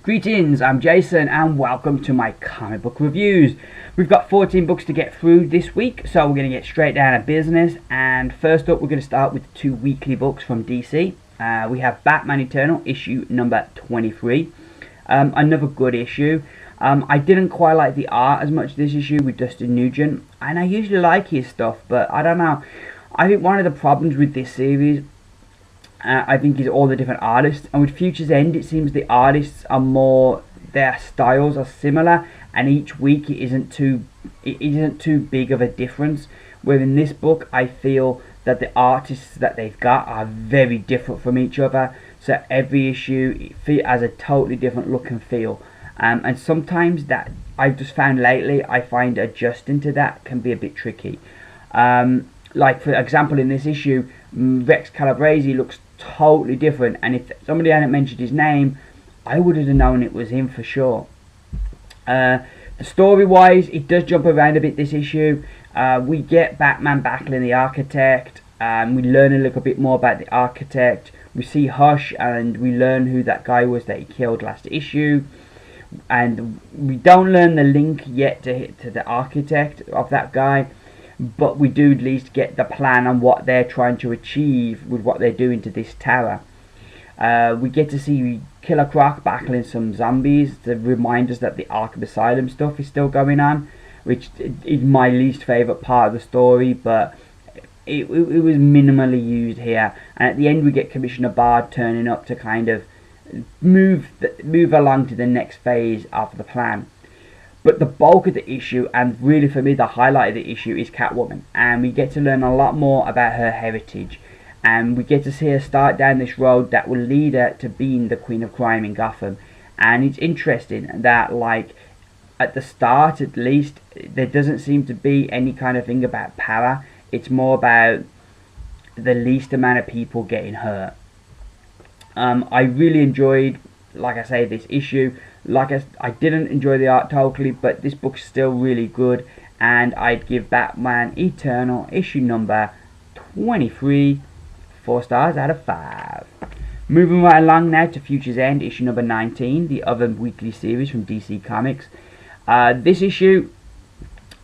Greetings, I'm Jason and welcome to my comic book reviews. We've got 14 books to get through this week, so we're going to get straight down to business. And first up, we're going to start with two weekly books from DC. We have Batman Eternal, issue number 23. Another good issue. I didn't quite like the art as much this issue with Dustin Nugent, and I usually like his stuff, but I don't know. I think one of the problems with this series I think is all the different artists, and with Future's End it seems the artists are more, their styles are similar, and each week it isn't too big of a difference. Where in this book I feel that the artists that they've got are very different from each other, so every issue has a totally different look and feel, and sometimes that I've just found lately, I find adjusting to that can be a bit tricky. Like for example, in this issue, Rex Calabrese looks totally different, and if somebody hadn't mentioned his name, I would have known it was him for sure. The story wise, it does jump around a bit this issue. We get Batman battling the Architect, and we learn a little bit more about the Architect. We see Hush, and we learn who that guy was that he killed last issue, and we don't learn the link yet to the Architect of that guy, but we do at least get the plan on what they're trying to achieve with what they're doing to this tower. We get to see Killer Croc battling some zombies to remind us that the Arkham Asylum stuff is still going on, which is my least favourite part of the story, but it was minimally used here. And at the end we get Commissioner Bard turning up to kind of move along to the next phase of the plan. But the bulk of the issue, and really for me the highlight of the issue, is Catwoman, and we get to learn a lot more about her heritage, and we get to see her start down this road that will lead her to being the Queen of Crime in Gotham. And it's interesting that, like, at the start at least, there doesn't seem to be any kind of thing about power. It's more about the least amount of people getting hurt. I really enjoyed, like I say, this issue. I didn't enjoy the art totally, but this book's still really good, and I'd give Batman Eternal issue number 23 4 stars out of 5. Moving right along now to Future's End, issue number 19, the other weekly series from DC Comics. This issue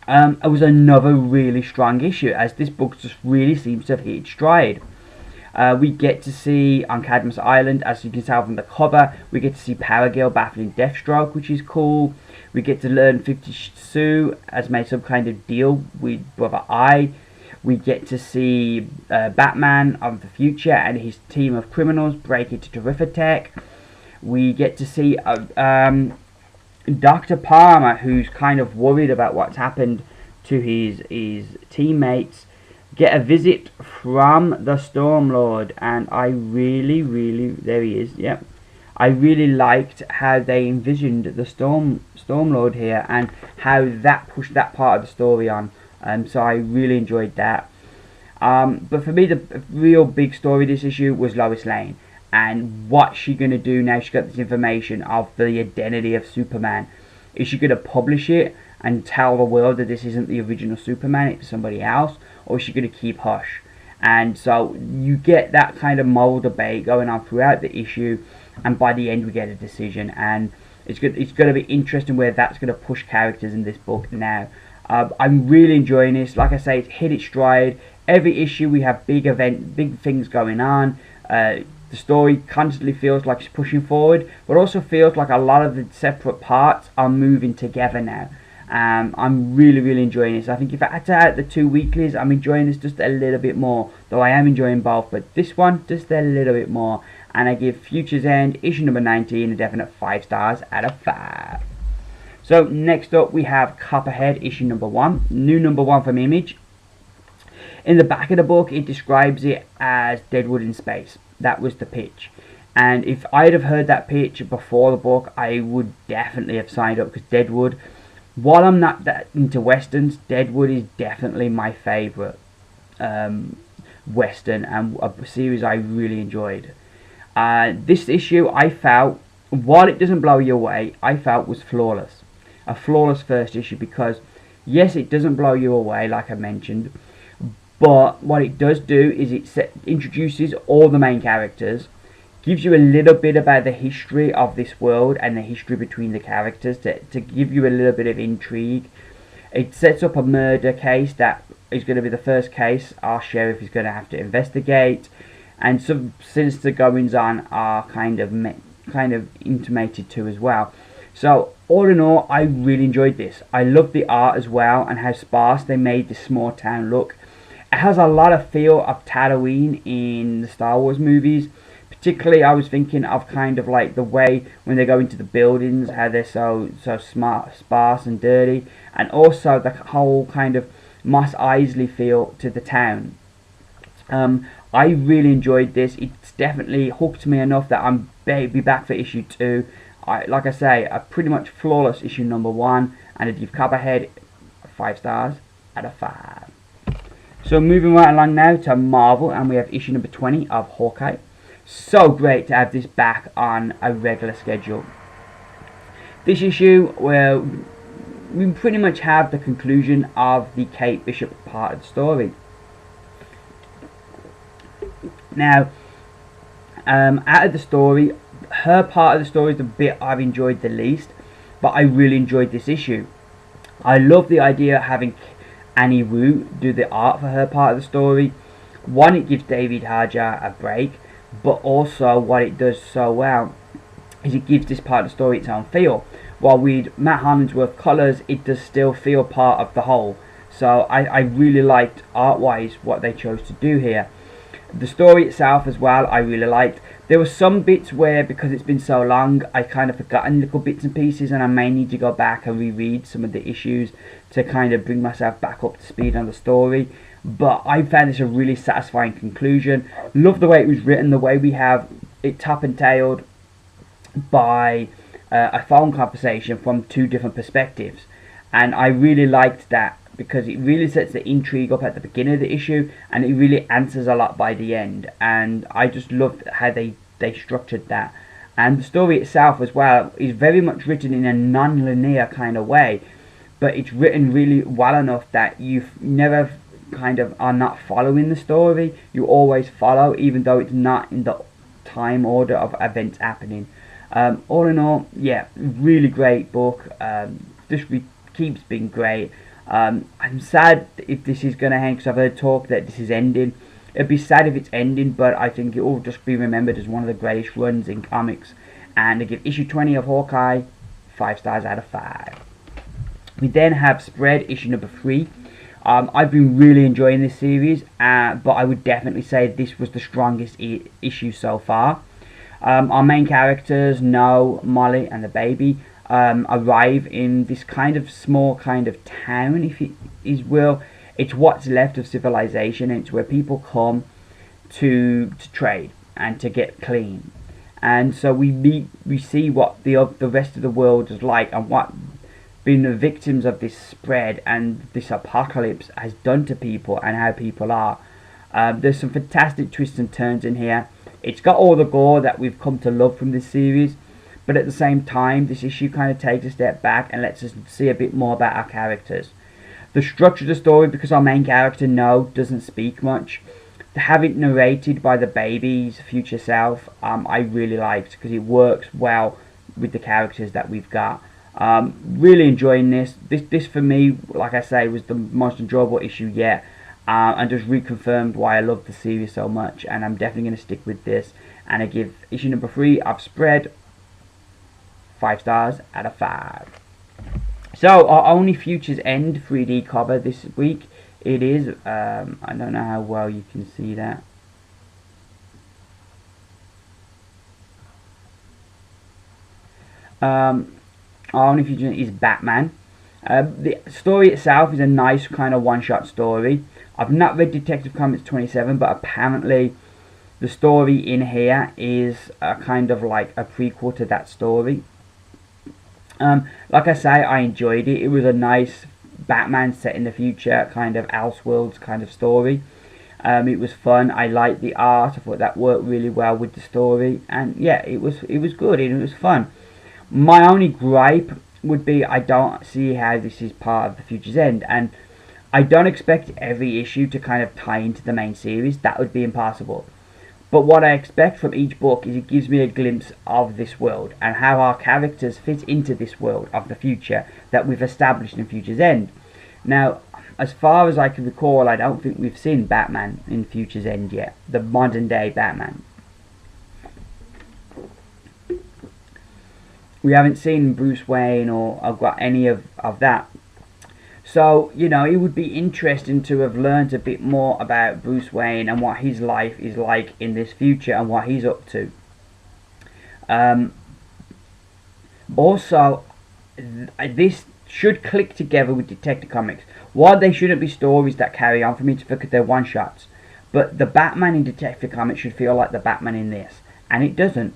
was another really strong issue, as this book just really seems to have hit its stride. We get to see on Cadmus Island, as you can tell from the cover, we get to see Power Girl battling Deathstroke, which is cool. We get to learn 50 Sue has made some kind of deal with Brother Eye. We get to see Batman of the future and his team of criminals break into Terrifitech. We get to see Dr. Palmer, who's kind of worried about what's happened to his teammates, get a visit from the Stormlord, and I really, there he is, yep. I really liked how they envisioned the Stormlord here, and how that pushed that part of the story on, so I really enjoyed that. But for me, the real big story this issue was Lois Lane, and what's she going to do now she got this information of the identity of Superman. Is she going to publish it and tell the world that this isn't the original Superman, it's somebody else, or is she going to keep hush? And so you get that kind of moral debate going on throughout the issue, and by the end we get a decision, and it's going to be interesting where that's going to push characters in this book now. I'm really enjoying this. Like I say, it's hit its stride. Every issue we have big things going on. The story constantly feels like it's pushing forward, but also feels like a lot of the separate parts are moving together now. I'm really enjoying this. I think if I had to add the two weeklies, I'm enjoying this just a little bit more, though I am enjoying both, but this one just a little bit more, and I give Future's End issue number 19 a definite 5 stars out of 5. So next up we have Copperhead issue number 1, new number 1 from Image. In the back of the book it describes it as Deadwood in space. That was the pitch, and if I'd have heard that pitch before the book, I would definitely have signed up, because Deadwood, while I'm not that into westerns, Deadwood is definitely my favourite western, and a series I really enjoyed. This issue, I felt, while it doesn't blow you away, I felt was flawless. A flawless first issue, because yes, it doesn't blow you away like I mentioned, but what it does do is it introduces all the main characters, gives you a little bit about the history of this world and the history between the characters to give you a little bit of intrigue. It sets up a murder case that is going to be the first case our sheriff is going to have to investigate, and some sinister goings on are kind of intimated too as well. So all in all, I really enjoyed this. I love the art as well and how sparse they made this small town look. It has a lot of feel of Tatooine in the Star Wars movies. Particularly, I was thinking of kind of like the way when they go into the buildings, how they're so sparse and dirty, and also the whole kind of Mos Eisley feel to the town. I really enjoyed this. It's definitely hooked me enough that I'm be back for issue 2. Like I say, a pretty much flawless issue number 1, and I give Copperhead 5 stars out of 5. So moving right along now to Marvel, and we have issue number 20 of Hawkeye. So great to have this back on a regular schedule. This issue, where we pretty much have the conclusion of the Kate Bishop part of the story. Now, out of the story, her part of the story is the bit I've enjoyed the least, but I really enjoyed this issue. I love the idea of having Annie Wu do the art for her part of the story. One, it gives David Haja a break, but also what it does so well is it gives this part of the story its own feel. While with Matt Harlandsworth colours, it does still feel part of the whole. So I really liked art-wise what they chose to do here. The story itself as well, I really liked. There were some bits where, because it's been so long, I kind of forgotten little bits and pieces, and I may need to go back and reread some of the issues to kind of bring myself back up to speed on the story. But I found this a really satisfying conclusion. Love the way it was written, the way we have it top and tailed by a phone conversation from 2 different perspectives. And I really liked that, because it really sets the intrigue up at the beginning of the issue, and it really answers a lot by the end. And I just loved how they structured that. And the story itself as well is very much written in a non-linear kind of way, but it's written really well enough that you never kind of are not following the story. You always follow, even though it's not in the time order of events happening. All in all, yeah, really great book. Just keeps being great. I'm sad if this is going to end, because I've heard talk that this is ending. It'd be sad if it's ending, but I think it will just be remembered as one of the greatest runs in comics. And I give issue 20 of Hawkeye 5 stars out of 5. We then have Spread issue number 3. I've been really enjoying this series, but I would definitely say this was the strongest issue so far. Our main characters, No, Molly and the baby, arrive in this kind of small kind of town, if it is will. It's what's left of civilization, and it's where people come to trade and to get clean. And so we see what the rest of the world is like, and what being the victims of this spread and this apocalypse has done to people, and how people are. There's some fantastic twists and turns in here. It's got all the gore that we've come to love from this series, but at the same time, this issue kind of takes a step back and lets us see a bit more about our characters. The structure of the story, because our main character, No, doesn't speak much, to have it narrated by the baby's future self, I really liked, because it works well with the characters that we've got. Really enjoying this. This for me, like I say, was the most enjoyable issue yet, and just reconfirmed why I love the series so much, and I'm definitely going to stick with this. And I give issue number 3 of Spread 5 stars out of 5. So our only Futures End 3D cover this week, it is, I don't know how well you can see that. Our only Future End is Batman. The story itself is a nice kind of one-shot story. I've not read Detective Comics 27, but apparently the story in here is a kind of like a prequel to that story. Like I say, I enjoyed it. It was a nice Batman set in the future, kind of Elseworlds kind of story. It was fun. I liked the art. I thought that worked really well with the story, and yeah, it was good and it was fun. My only gripe would be I don't see how this is part of the Future's End, and I don't expect every issue to kind of tie into the main series. That would be impossible. But what I expect from each book is it gives me a glimpse of this world and how our characters fit into this world of the future that we've established in Future's End. Now, as far as I can recall, I don't think we've seen Batman in Future's End yet, the modern day Batman. We haven't seen Bruce Wayne or got any of that. So, you know, it would be interesting to have learned a bit more about Bruce Wayne and what his life is like in this future and what he's up to. Also, this should click together with Detective Comics. While they shouldn't be stories that carry on from each other because they're one-shots, but the Batman in Detective Comics should feel like the Batman in this, and it doesn't.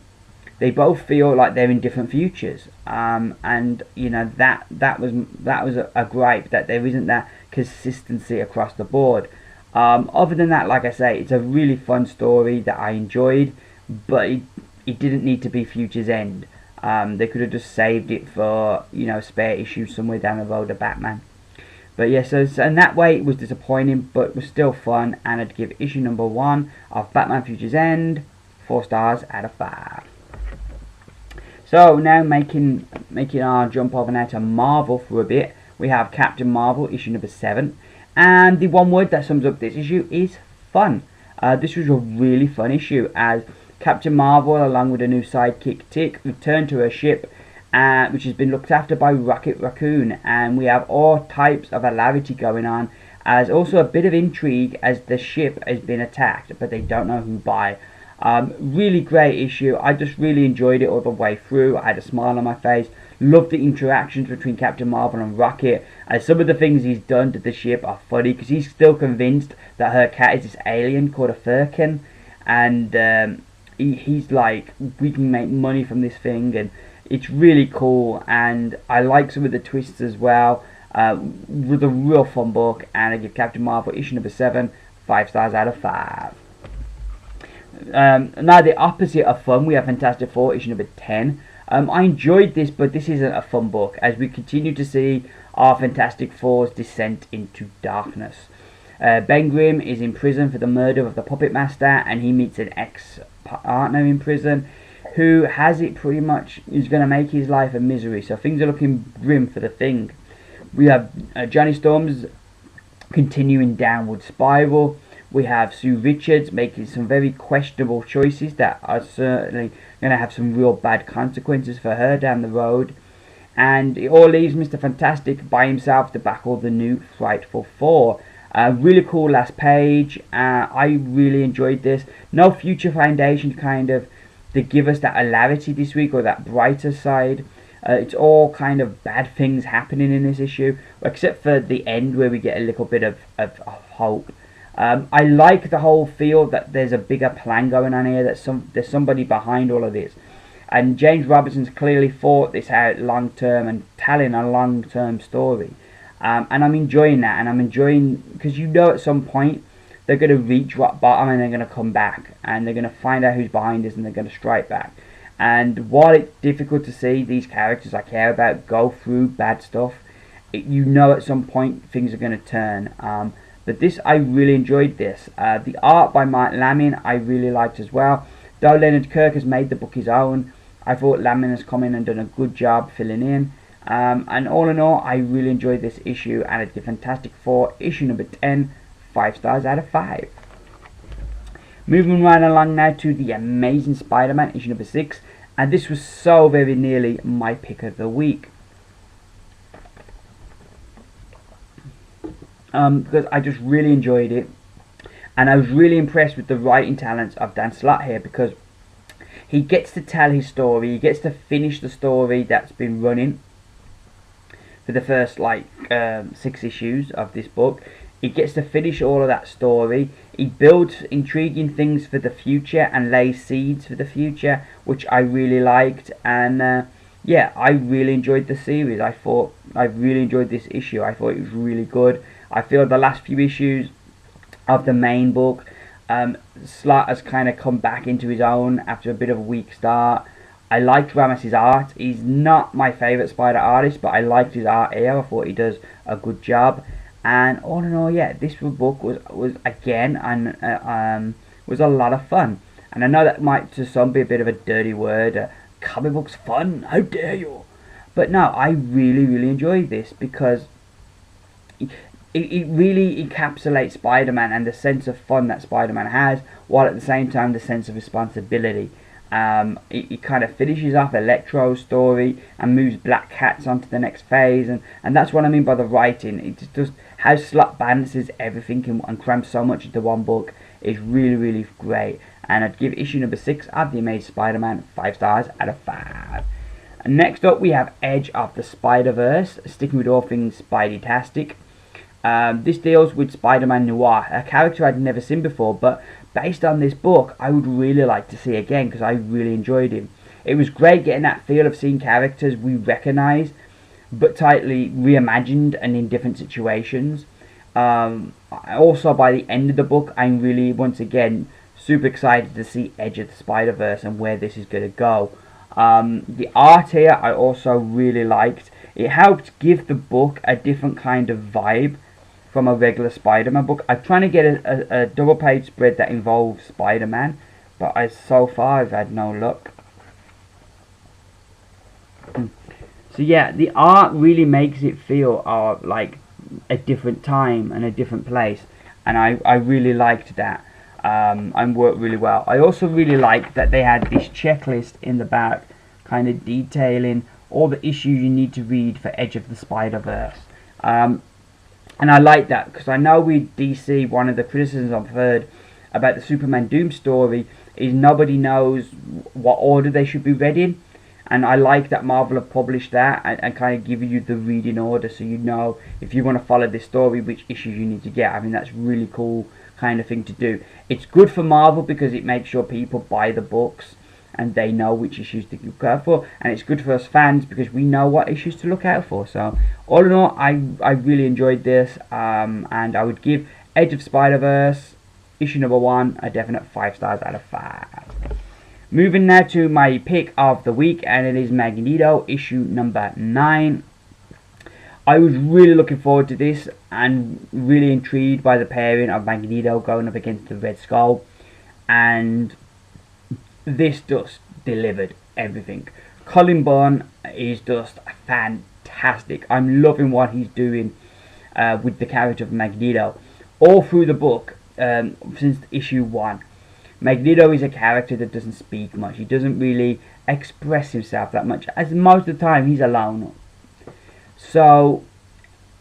They both feel like they're in different futures, and you know that was a gripe, that there isn't that consistency across the board. Other than that, like I say, it's a really fun story that I enjoyed, but it didn't need to be Future's End. They could have just saved it for, you know, spare issues somewhere down the road of Batman. But yeah, so in that way it was disappointing, but it was still fun, and I'd give issue number 1 of Batman Future's End 4 stars out of 5. So now making our jump over now to Marvel for a bit, we have Captain Marvel issue number 7, and the one word that sums up this issue is fun. This was a really fun issue as Captain Marvel, along with a new sidekick Tick, returned to her ship, which has been looked after by Rocket Raccoon, and we have all types of hilarity going on, as also a bit of intrigue as the ship has been attacked, but they don't know who by. Really great issue. I just really enjoyed it all the way through. I had a smile on my face. Loved the interactions between Captain Marvel and Rocket, and some of the things he's done to the ship are funny because he's still convinced that her cat is this alien called a Firkin, and he's like, we can make money from this thing, and it's really cool. And I like some of the twists as well. With a real fun book, and I give Captain Marvel issue number 7 5 stars out of 5. Now the opposite of fun, we have Fantastic Four issue number 10. I enjoyed this, but this isn't a fun book as we continue to see our Fantastic Four's descent into darkness. Ben Grimm is in prison for the murder of the Puppet Master, and he meets an ex-partner in prison who has it pretty much is going to make his life a misery. So things are looking grim for the Thing. We have Johnny Storm's continuing downward spiral. We have Sue Richards making some very questionable choices that are certainly going to have some real bad consequences for her down the road. And it all leaves Mr. Fantastic by himself to battle the new Frightful Four. Really cool last page. I really enjoyed this. No Future Foundation kind of to give us that hilarity this week or that brighter side. It's all kind of bad things happening in this issue, except for the end where we get a little bit of hope. I like the whole feel that there's a bigger plan going on here, that there's somebody behind all of this. And James Robinson's clearly thought this out long term and telling a long term story. And I'm enjoying that, and I'm enjoying, because you know at some point they're going to reach rock bottom and they're going to come back, and they're going to find out who's behind this and they're going to strike back. And while it's difficult to see these characters I care about go through bad stuff, you know at some point things are going to turn. But this, I really enjoyed this. The art by Mark Lamin I really liked as well. Though Leonard Kirk has made the book his own, I thought Lamin has come in and done a good job filling in. And all in all, I really enjoyed this issue, and it's the Fantastic Four issue number 10, 5 stars out of 5. Moving right along now to the Amazing Spider-Man issue number 6, and this was so very nearly my pick of the week. Because I just really enjoyed it, and I was really impressed with the writing talents of Dan Slott here, because he gets to tell his story, he gets to finish the story that's been running for the first 6 issues of this book. He gets to finish all of that story. He builds intriguing things for the future and lays seeds for the future, which I really liked. And yeah, I really enjoyed the series. I really enjoyed this issue. I thought it was really good. I feel the last few issues of the main book, Slott has kind of come back into his own after a bit of a weak start. I liked Ramos's art. He's not my favourite Spider artist, but I liked his art here. I thought he does a good job. And all in all, yeah, this book was again and was a lot of fun. And I know that might to some be a bit of a dirty word, comic books fun, how dare you? But no, I really enjoyed this because it really encapsulates Spider-Man and the sense of fun that Spider-Man has, while at the same time the sense of responsibility. It kind of finishes off Electro's story and moves Black Cat's onto the next phase, and that's what I mean by the writing. It just how Slott balances everything and crams so much into one book is really great. And I'd give issue number 6 of The Amazing Spider-Man 5 stars out of 5. And next up we have Edge of the Spider-Verse, sticking with all things Spidey-tastic. This deals with Spider-Man Noir, a character I'd never seen before, but based on this book I would really like to see again because I really enjoyed him. It was great getting that feel of seeing characters we recognise but tightly reimagined and in different situations. Also by the end of the book I'm really once again super excited to see Edge of the Spider-Verse and where this is going to go. The art here I also really liked. It helped give the book a different kind of vibe from a regular Spider-Man book. I'm trying to get a double page spread that involves Spider-Man, but so far I've had no luck. So yeah, the art really makes it feel like a different time and a different place, and I really liked that. And worked really well. I also really liked that they had this checklist in the back kind of detailing all the issues you need to read for Edge of the Spider-Verse. And I like that because I know with DC, one of the criticisms I've heard about the Superman Doom story is nobody knows what order they should be read in. And I like that Marvel have published that and kind of give you the reading order so you know if you want to follow this story which issues you need to get. I mean, that's really cool kind of thing to do. It's good for Marvel because it makes sure people buy the books and they know which issues to look out for, and it's good for us fans because we know what issues to look out for. So all in all, I really enjoyed this, and I would give Edge of Spider-Verse issue number 1 a definite 5 stars out of 5. Moving now to my pick of the week, and it is Magneto issue number 9. I was really looking forward to this and really intrigued by the pairing of Magneto going up against the Red Skull, and this just delivered everything. Colin Bunn is just fantastic. I'm loving what he's doing with the character of Magneto all through the book since issue 1. Magneto is a character that doesn't speak much. He doesn't really express himself that much, as most of the time he's alone. So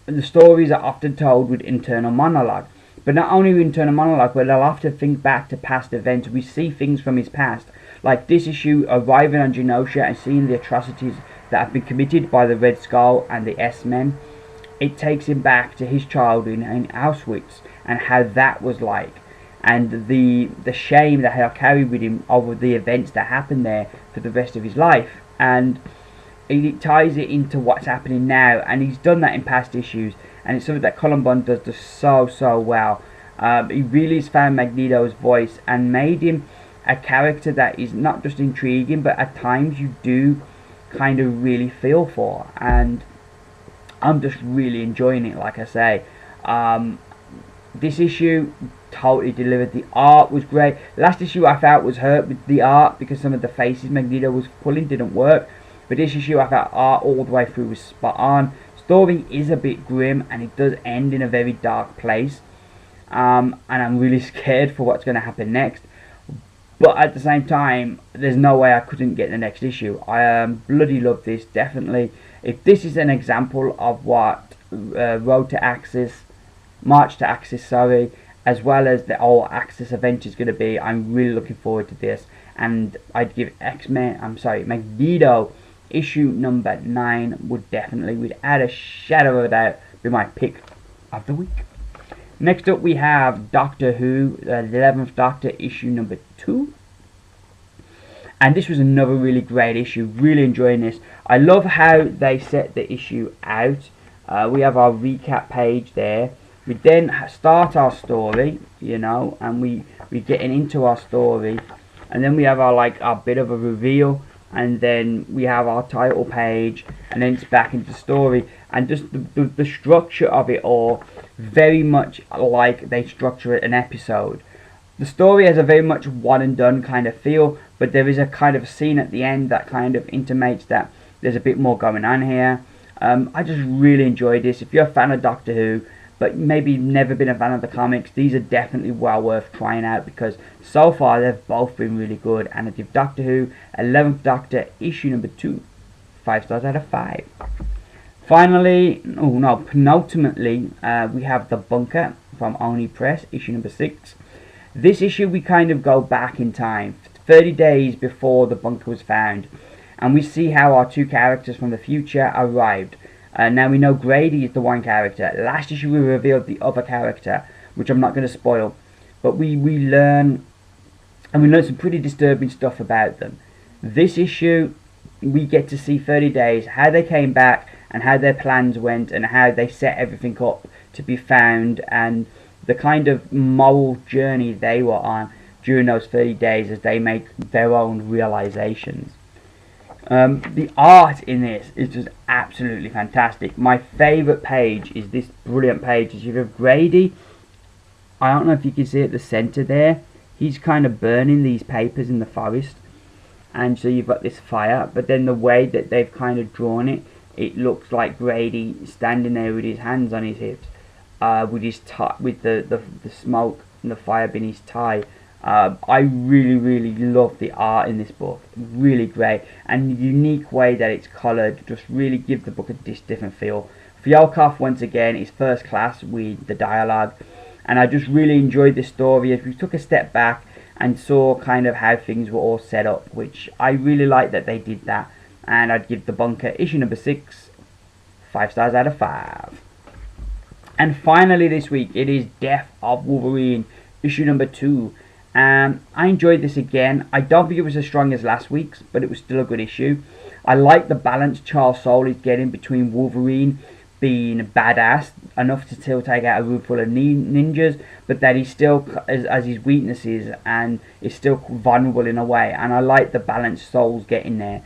the stories are often told with internal monologue. But not only with internal monologue, but they'll often think back to past events. We see things from his past, like this issue arriving on Genosha and seeing the atrocities that have been committed by the Red Skull and the S-Men. It takes him back to his childhood in Auschwitz and how that was like, and the shame that he'll carry with him over the events that happened there for the rest of his life. And it ties it into what's happening now, and he's done that in past issues, and it's something that Colin Bunn does so well. He really has found Magneto's voice and made him a character that is not just intriguing, but at times you do kind of really feel for, and I'm just really enjoying it. Like I say, this issue totally delivered. The art was great. Last issue I felt was hurt with the art because some of the faces Magneto was pulling didn't work, but this issue I felt art all the way through was spot on. Story is a bit grim and it does end in a very dark place, and I'm really scared for what's going to happen next, but at the same time there's no way I couldn't get the next issue. I bloody love this. Definitely, if this is an example of what March to Axis, sorry, as well as the whole Axis event is going to be, I'm really looking forward to this, and I'd give Magneto issue number 9 would definitely, without a shadow of a doubt, be my pick of the week. Next up we have Doctor Who, the 11th Doctor, issue number 2. And this was another really great issue. Really enjoying this. I love how they set the issue out. We have our recap page there. We then start our story, you know, and we getting into our story, and then we have our bit of a reveal, and then we have our title page, and then it's back into story, and just the structure of it all, very much like they structure an episode. The story has a very much one and done kind of feel, but there is a kind of scene at the end that kind of intimates that there's a bit more going on here. I just really enjoyed this. If you're a fan of Doctor Who, but maybe never been a fan of the comics, these are definitely well worth trying out, because so far they've both been really good. And I give Doctor Who 11th Doctor issue number 2 5 stars out of 5. Finally, penultimately, we have The Bunker from Oni Press, issue number 6. This issue we kind of go back in time, 30 days before the bunker was found, and we see how our two characters from the future arrived. Now we know Grady is the one character. Last issue we revealed the other character, which I'm not going to spoil, but we learn some pretty disturbing stuff about them. This issue we get to see 30 days, how they came back and how their plans went and how they set everything up to be found, and the kind of moral journey they were on during those 30 days as they make their own realizations. The art in this is just absolutely fantastic. My favourite page is this brilliant page. You have Grady. I don't know if you can see at the centre there. He's kind of burning these papers in the forest. And so you've got this fire. But then the way that they've kind of drawn it, it looks like Grady standing there with his hands on his hips. With the smoke and the fire being his tie. I really love the art in this book. Really great, and the unique way that it's coloured just really gives the book a different feel. Fialkov once again is first class with the dialogue, and I just really enjoyed this story as we took a step back and saw kind of how things were all set up, which I really like that they did that. And I'd give The Bunker issue number 6 5 stars out of 5. And finally this week it is Death of Wolverine issue number 2. I enjoyed this again. I don't think it was as strong as last week's, but it was still a good issue. I like the balance Charles Soule is getting between Wolverine being badass enough to still take out a room full of ninjas, but that he still has his weaknesses and is still vulnerable in a way. And I like the balance Soule's getting there.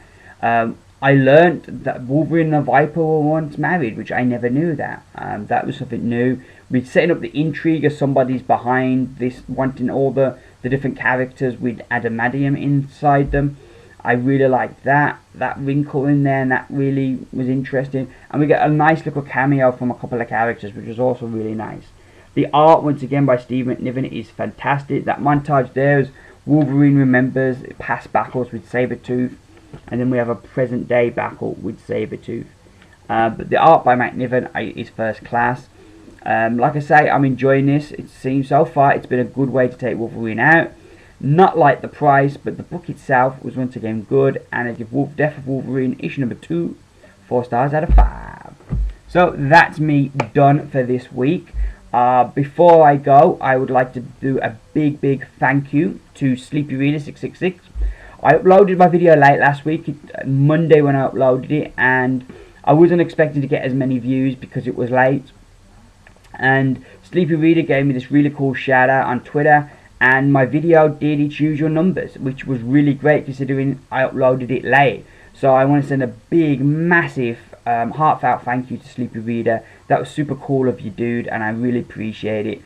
I learned that Wolverine and Viper were once married, which I never knew that. That was something new. We're setting up the intrigue of somebody's behind this, wanting all the different characters with adamantium inside them. I really liked that wrinkle in there, and that really was interesting. And we get a nice little cameo from a couple of characters, which was also really nice. The art, once again, by Steve McNiven is fantastic. That montage there is Wolverine remembers past battles with Sabretooth, and then we have a present day battle with Sabretooth. But the art by McNiven is first class. Like I say, I'm enjoying this. It seems so far it's been a good way to take Wolverine out. Not like the price, but the book itself was once again good. And I give Death of Wolverine issue number 2 4 stars out of 5. So that's me done for this week. Before I go, I would like to do a big thank you to Sleepy Reader 666. I uploaded my video late last week, Monday when I uploaded it, and I wasn't expecting to get as many views because it was late. And Sleepy Reader gave me this really cool shout out on Twitter, and my video did its usual numbers, which was really great considering I uploaded it late. So I want to send a big, massive, heartfelt thank you to Sleepy Reader. That was super cool of you, dude, and I really appreciate it.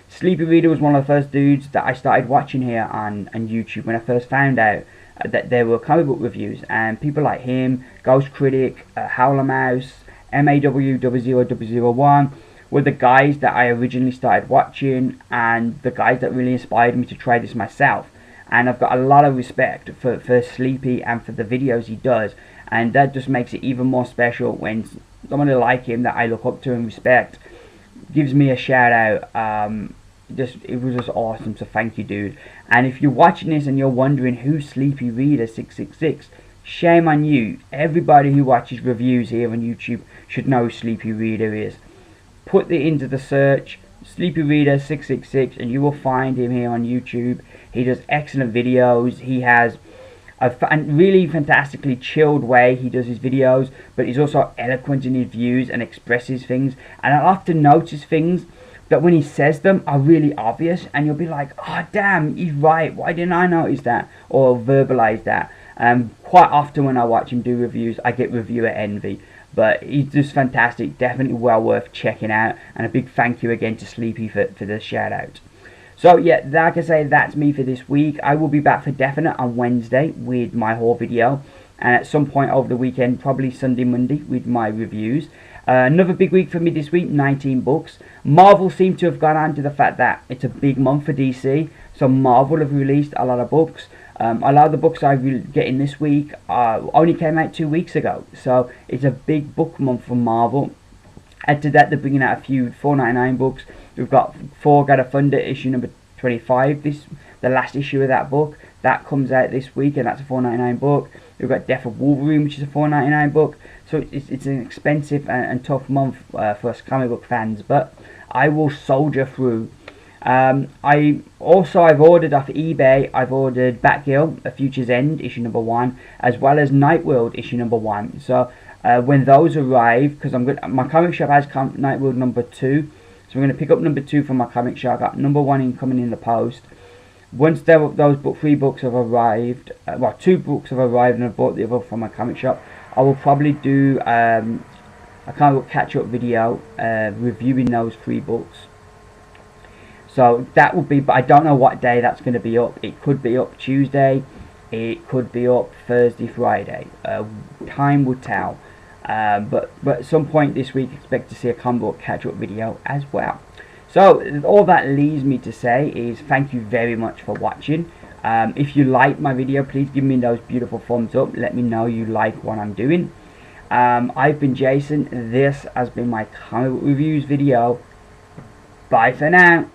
Sleepy Reader was one of the first dudes that I started watching here on YouTube when I first found out that there were comic book reviews, and people like him, Ghost Critic, Howler Mouse, MAW0001 were the guys that I originally started watching, and the guys that really inspired me to try this myself. And I've got a lot of respect for Sleepy and for the videos he does, and that just makes it even more special when someone like him that I look up to and respect gives me a shout out. It was just awesome, so thank you, dude. And if you're watching this and you're wondering who's Sleepy Reader 666, shame on you. Everybody who watches reviews here on YouTube should know who Sleepy Reader is. Put it into the search, Sleepy Reader 666, and you will find him here on YouTube. He does excellent videos. He has a really fantastically chilled way he does his videos, but he's also eloquent in his views and expresses things. And I often notice things that when he says them are really obvious, and you'll be like, oh damn, he's right, why didn't I notice that or verbalize that? Quite often when I watch him do reviews, I get reviewer envy, but he's just fantastic, definitely well worth checking out, and a big thank you again to Sleepy for the shout out. So yeah, like I say, that's me for this week. I will be back for definite on Wednesday with my haul video, and at some point over the weekend, probably Sunday, Monday, with my reviews. Another big week for me this week, 19 books. Marvel seem to have gone on to the fact that it's a big month for DC, so Marvel have released a lot of books. A lot of the books I'm getting this week only came out 2 weeks ago, so it's a big book month for Marvel. Add to that, they're bringing out a few $4.99 books. We've got For God of Thunder issue number 25, the last issue of that book. That comes out this week, and that's a $4.99 book. We've got Death of Wolverine, which is a $4.99 book. So it's an expensive and tough month for us comic book fans, but I will soldier through. I've ordered off eBay. I've ordered Batgirl, A Future's End issue number 1, as well as Nightworld issue number 1. So when those arrive, because my comic shop has Nightworld number 2, so I'm going to pick up number 2 from my comic shop. I got number 1 coming in the post. Once those 3 books have arrived, 2 books have arrived and I've bought the other from my comic shop, I will probably do a kind of catch-up video reviewing those 3 books. So that will be, but I don't know what day that's going to be up. It could be up Tuesday, it could be up Thursday, Friday. Time will tell. But at some point this week, expect to see a comic book catch-up video as well. So all that leaves me to say is thank you very much for watching. If you like my video, please give me those beautiful thumbs up. Let me know you like what I'm doing. I've been Jason. This has been my comic book reviews video. Bye for now.